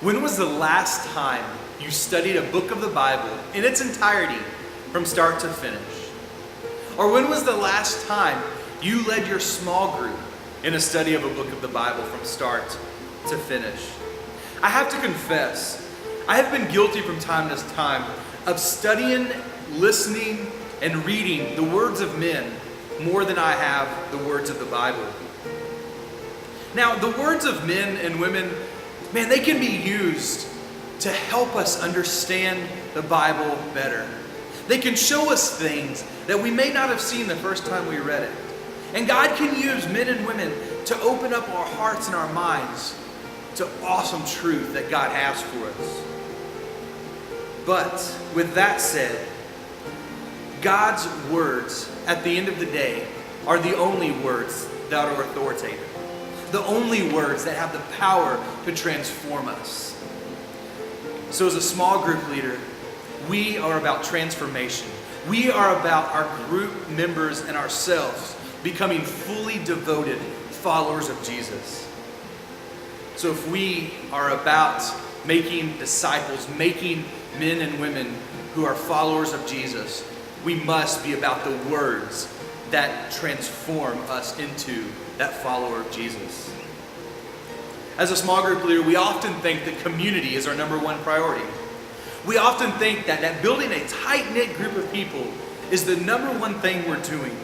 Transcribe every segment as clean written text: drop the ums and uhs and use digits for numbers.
When was the last time you studied a book of the Bible in its entirety from start to finish? Or when was the last time you led your small group in a study of a book of the Bible from start to finish? I have to confess, I have been guilty from time to time of studying, listening, and reading the words of men more than I have the words of the Bible. Now, the words of men and women, man, they can be used to help us understand the Bible better. They can show us things that we may not have seen the first time we read it. And God can use men and women to open up our hearts and our minds to awesome truth that God has for us. But with that said, God's words at the end of the day are the only words that are authoritative. The only words that have the power to transform us. So as a small group leader, we are about transformation. We are about our group members and ourselves becoming fully devoted followers of Jesus. So if we are about making disciples, making men and women who are followers of Jesus, we must be about the words that transform us into that follower of Jesus. As a small group leader, we often think that community is our number one priority. We often think that building a tight-knit group of people is the number one thing we're doing.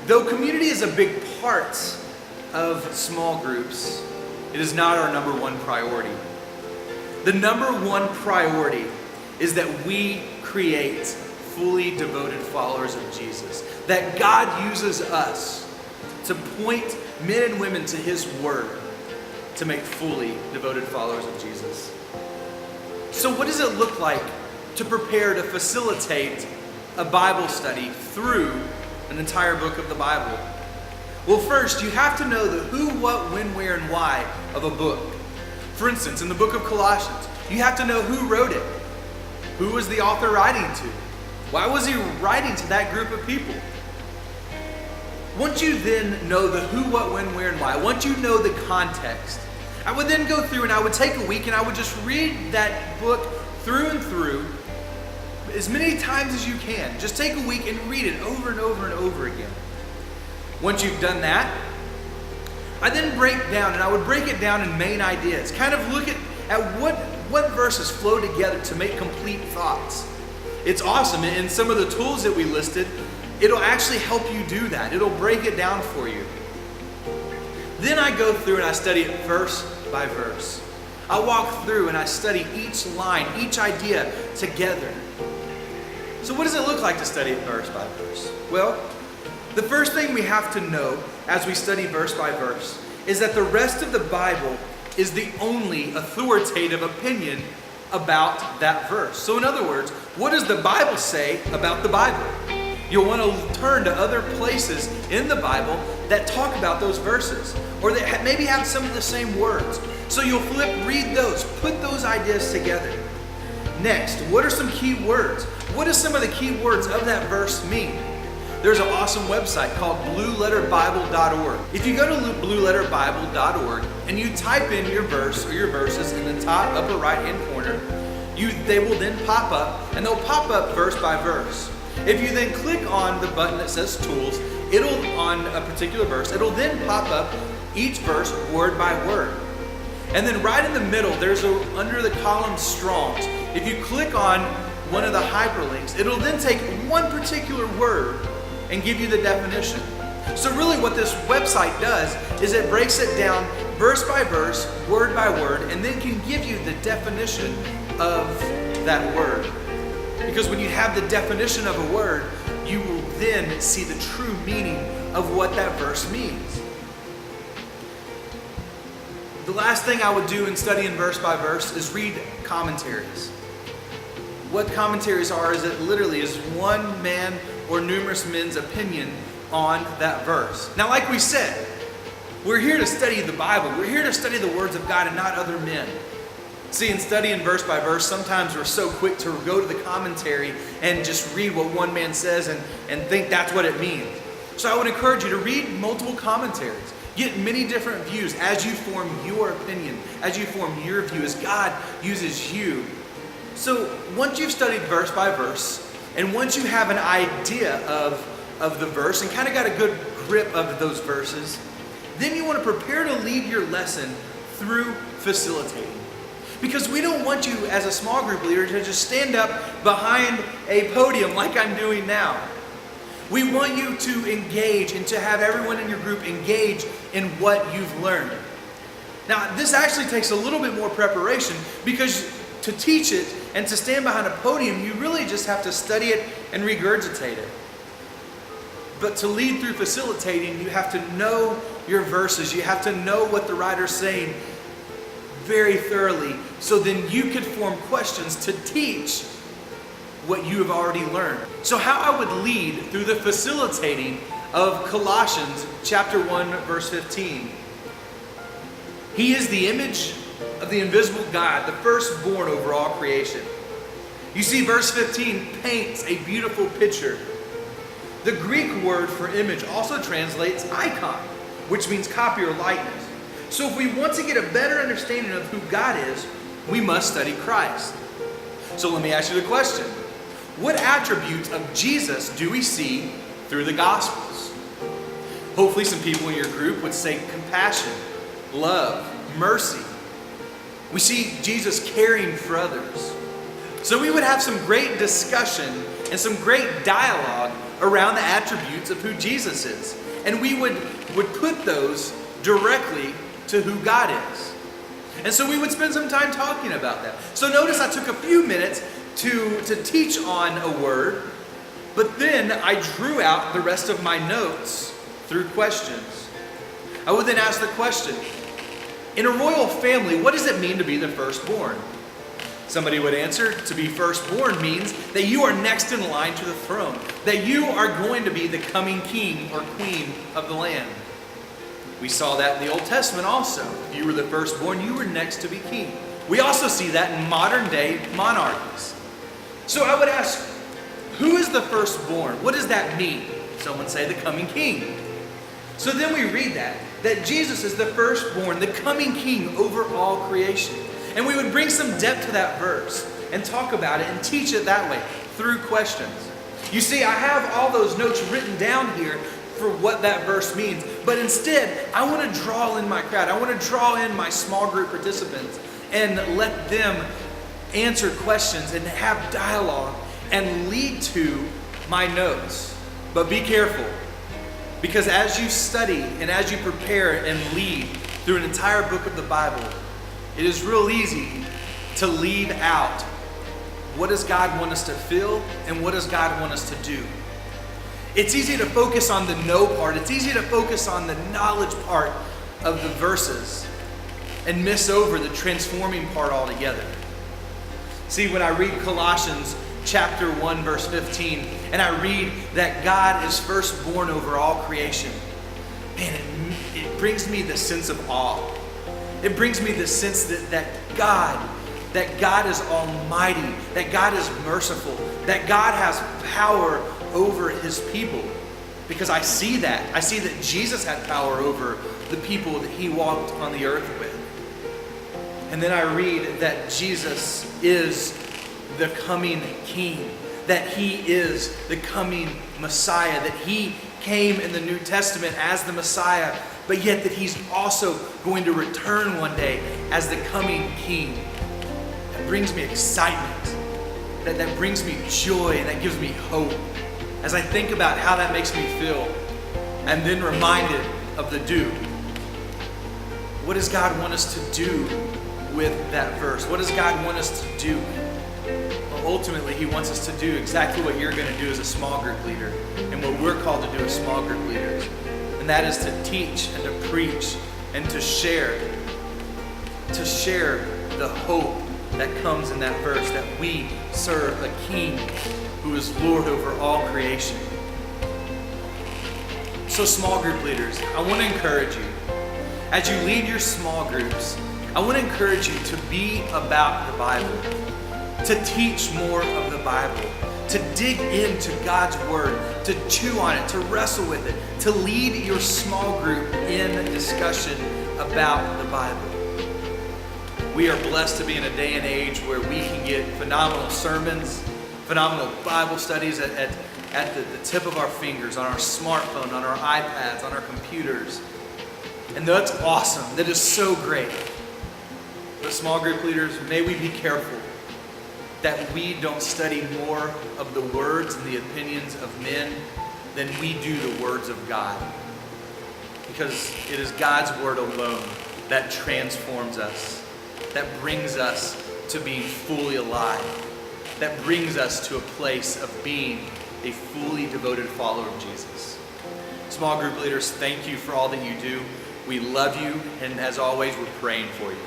Though community is a big part of small groups, it is not our number one priority. The number one priority is that we create fully devoted followers of Jesus. That God uses us to point men and women to His Word to make fully devoted followers of Jesus. So what does it look like to prepare to facilitate a Bible study through an entire book of the Bible? Well, first, you have to know the who, what, when, where, and why of a book. For instance, in the book of Colossians, you have to know who wrote it. Who was the author writing to? Why was he writing to that group of people? Once you then know the who, what, when, where, and why, once you know the context, I would then go through and I would take a week and I would just read that book through and through as many times as you can. Just take a week and read it over and over and over again. Once you've done that, I then break down, and I would break it down in main ideas. Kind of look at what verses flow together to make complete thoughts. It's awesome. In some of the tools that we listed, it'll actually help you do that. It'll break it down for you. Then I go through and I study it verse by verse. I walk through and I study each line, each idea together. So what does it look like to study it verse by verse? Well, the first thing we have to know as we study verse by verse is that the rest of the Bible is the only authoritative opinion about that verse. So in other words, what does the Bible say about the Bible? You'll want to turn to other places in the Bible that talk about those verses, or that maybe have some of the same words. So you'll read those, put those ideas together. Next, what are some key words? What do some of the key words of that verse mean? There's an awesome website called blueletterbible.org. If you go to blueletterbible.org and you type in your verse or your verses in the top upper right hand corner, they will then pop up, and they'll pop up verse by verse. If you then click on the button that says Tools, on a particular verse, it'll then pop up each verse word by word. And then right in the middle, under the column Strong's, if you click on one of the hyperlinks, it'll then take one particular word and give you the definition. So really what this website does is it breaks it down verse by verse, word by word, and then can give you the definition of that word. Because when you have the definition of a word, you will then see the true meaning of what that verse means. The last thing I would do in studying verse by verse is read commentaries. What commentaries are is it literally is one man or numerous men's opinion on that verse. Now, like we said, we're here to study the Bible. We're here to study the words of God and not other men. See, in studying verse by verse, sometimes we're so quick to go to the commentary and just read what one man says and think that's what it means. So I would encourage you to read multiple commentaries. Get many different views as you form your opinion, as you form your view, as God uses you. So once you've studied verse by verse, and once you have an idea of the verse and kind of got a good grip of those verses, then you want to prepare to lead your lesson through facilitating. Because we don't want you as a small group leader to just stand up behind a podium like I'm doing now. We want you to engage and to have everyone in your group engage in what you've learned. Now, this actually takes a little bit more preparation because to teach it and to stand behind a podium, you really just have to study it and regurgitate it. But to lead through facilitating, you have to know your verses. You have to know what the writer's saying very thoroughly, so then you could form questions to teach what you have already learned. So how I would lead through the facilitating of Colossians chapter 1, verse 15. He is the image of the invisible God, the firstborn over all creation. You see, verse 15 paints a beautiful picture. The Greek word for image also translates icon, which means copy or likeness. So if we want to get a better understanding of who God is, we must study Christ. So let me ask you the question. What attributes of Jesus do we see through the Gospels? Hopefully some people in your group would say compassion, love, mercy. We see Jesus caring for others. So we would have some great discussion and some great dialogue around the attributes of who Jesus is. And we would put those directly to who God is. And so we would spend some time talking about that. So notice I took a few minutes to teach on a word, but then I drew out the rest of my notes through questions. I would then ask the question, in a royal family, what does it mean to be the firstborn? Somebody would answer, to be firstborn means that you are next in line to the throne, that you are going to be the coming king or queen of the land. We saw that in the Old Testament also. If you were the firstborn, you were next to be king. We also see that in modern day monarchies. So I would ask, who is the firstborn? What does that mean? Some would say the coming king. So then we read that Jesus is the firstborn, the coming king over all creation. And we would bring some depth to that verse and talk about it and teach it that way through questions. You see, I have all those notes written down here for what that verse means. But instead, I want to draw in my crowd. I want to draw in my small group participants and let them answer questions and have dialogue and lead to my notes. But be careful, because as you study and as you prepare and lead through an entire book of the Bible, it is real easy to leave out what does God want us to feel and what does God want us to do. It's easy to focus on the know part. It's easy to focus on the knowledge part of the verses and miss over the transforming part altogether. See, when I read Colossians chapter 1, verse 15, and I read that God is firstborn over all creation, man, it brings me the sense of awe. It brings me the sense that God is almighty, that God is merciful, that God has power over his people. Because I see that. I see that Jesus had power over the people that he walked on the earth with. And then I read that Jesus is the coming king, that he is the coming Messiah, that he came in the New Testament as the Messiah, but yet that he's also going to return one day as the coming king. That brings me excitement. That brings me joy, and that gives me hope. As I think about how that makes me feel, I'm then reminded of the do. What does God want us to do with that verse? What does God want us to do? Well, ultimately, he wants us to do exactly what you're going to do as a small group leader and what we're called to do as small group leaders. And that is to teach and to preach and to share the hope that comes in that verse, that we serve a king who is Lord over all creation. So small group leaders, I want to encourage you, as you lead your small groups, I want to encourage you to be about the Bible, to teach more of the Bible, to dig into God's word, to chew on it, to wrestle with it, to lead your small group in discussion about the Bible. We are blessed to be in a day and age where we can get phenomenal sermons, phenomenal Bible studies at the tip of our fingers, on our smartphone, on our iPads, on our computers. And that's awesome. That is so great. But small group leaders, may we be careful that we don't study more of the words and the opinions of men than we do the words of God. Because it is God's word alone that transforms us, that brings us to being fully alive, that brings us to a place of being a fully devoted follower of Jesus. Small group leaders, thank you for all that you do. We love you, and as always, we're praying for you.